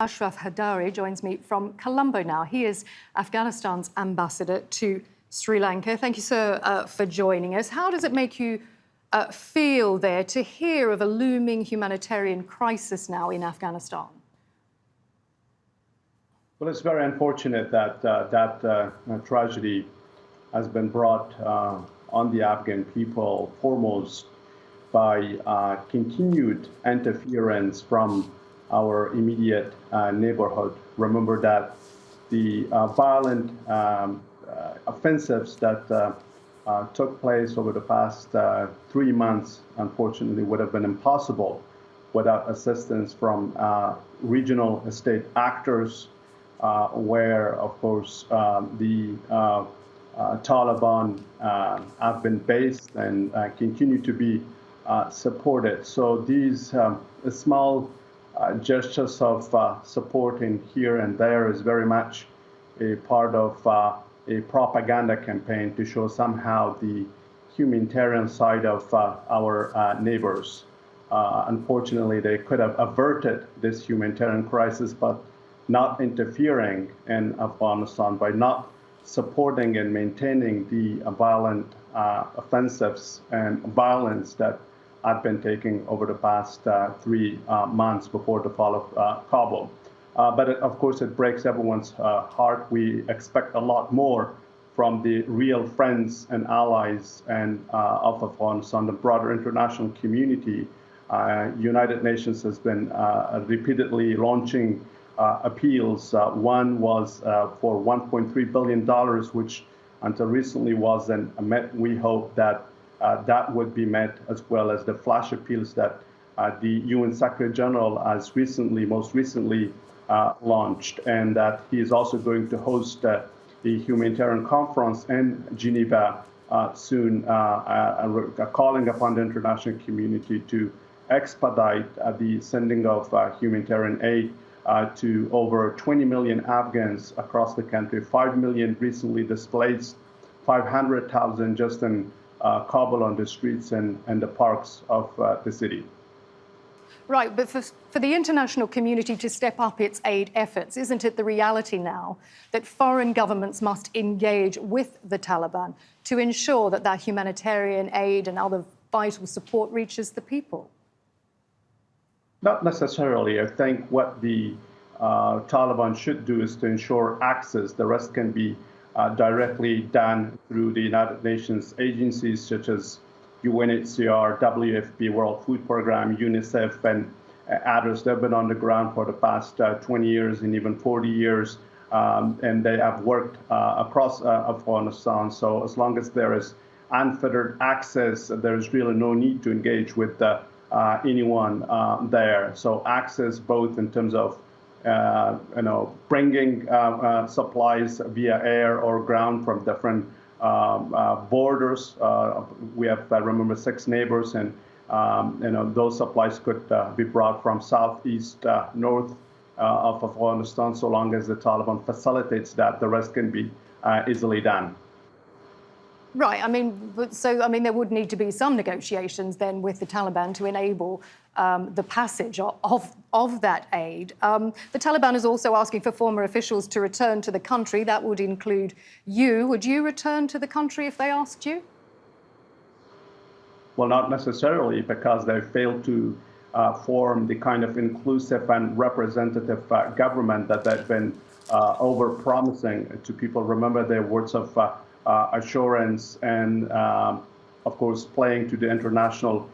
Ashraf Haidari joins me from Colombo now. He is Afghanistan's ambassador to Sri Lanka. Thank you, sir, for joining us. How does it make you feel there to hear of a looming humanitarian crisis now in Afghanistan? Well, it's very unfortunate that that tragedy has been brought on the Afghan people, foremost by continued interference from our immediate neighborhood. Remember that the violent offensives that took place over the past 3 months, unfortunately, would have been impossible without assistance from regional state actors, where, of course, the Taliban have been based and continue to be supported. So these small gestures of supporting here and there is very much a part of a propaganda campaign to show somehow the humanitarian side of our neighbors. Unfortunately, they could have averted this humanitarian crisis, but not interfering in Afghanistan by not supporting and maintaining the violent offensives and violence that have been taking over the past 3 months before the fall of Kabul. But of course, it breaks everyone's heart. We expect a lot more from the real friends and allies and of Afghanistan, the broader international community. United Nations has been repeatedly launching appeals. One was for $1.3 billion, which until recently wasn't met. We hope that that would be met, as well as the flash appeals that the UN Secretary General has most recently launched, and that he is also going to host the humanitarian conference in Geneva soon, calling upon the international community to expedite the sending of humanitarian aid to over 20 million Afghans across the country, 5 million recently displaced, 500,000 just in Kabul on the streets and the parks of the city. Right, but for the international community to step up its aid efforts, isn't it the reality now that foreign governments must engage with the Taliban to ensure that that humanitarian aid and other vital support reaches the people? Not necessarily. I think what the Taliban should do is to ensure access. The rest can be directly done through the United Nations agencies such as UNHCR, WFP, World Food Program, UNICEF, and others. They've been on the ground for the past 20 years and even 40 years, and they have worked across Afghanistan. So as long as there is unfettered access, there is really no need to engage with anyone there. So access, both in terms of bringing supplies via air or ground from different borders. We have, I remember, 6 neighbors, and those supplies could be brought from southeast, north of Afghanistan. So long as the Taliban facilitates that, the rest can be easily done. Right. I mean, there would need to be some negotiations then with the Taliban to enable the passage of that aid. The Taliban is also asking for former officials to return to the country. That would include you. Would you return to the country if they asked you? Well, not necessarily, because they failed to form the kind of inclusive and representative government that they've been over-promising to people. Remember their words of assurance and, of course, playing to the international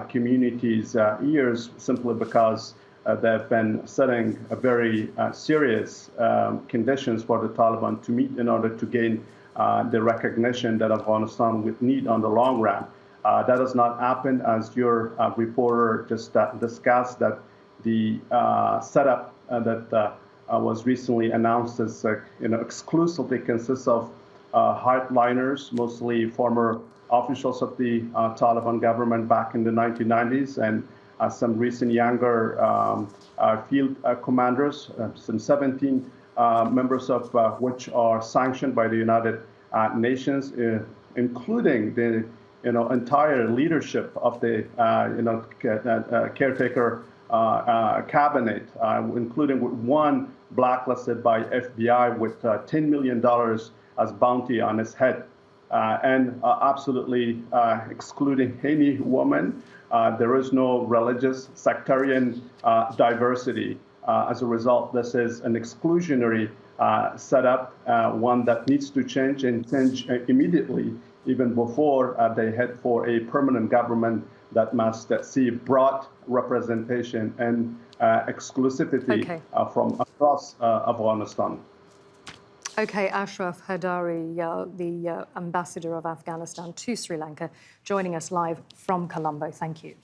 community's ears, simply because they've been setting a very serious conditions for the Taliban to meet in order to gain the recognition that Afghanistan would need on the long run. That has not happened, as your reporter just discussed, that the setup that was recently announced as exclusively consists of hardliners, mostly former officials of the Taliban government back in the 1990s, and some recent younger field commanders, some 17 members of which are sanctioned by the United Nations, including the entire leadership of the caretaker cabinet, including one blacklisted by FBI with $10 million as bounty on his head, and absolutely excluding any woman. There is no religious sectarian diversity. As a result, this is an exclusionary setup, one that needs to change and change immediately, even before they head for a permanent government that must see broad representation and exclusivity from across Afghanistan. Okay, Ashraf Haidari, the ambassador of Afghanistan to Sri Lanka, joining us live from Colombo. Thank you.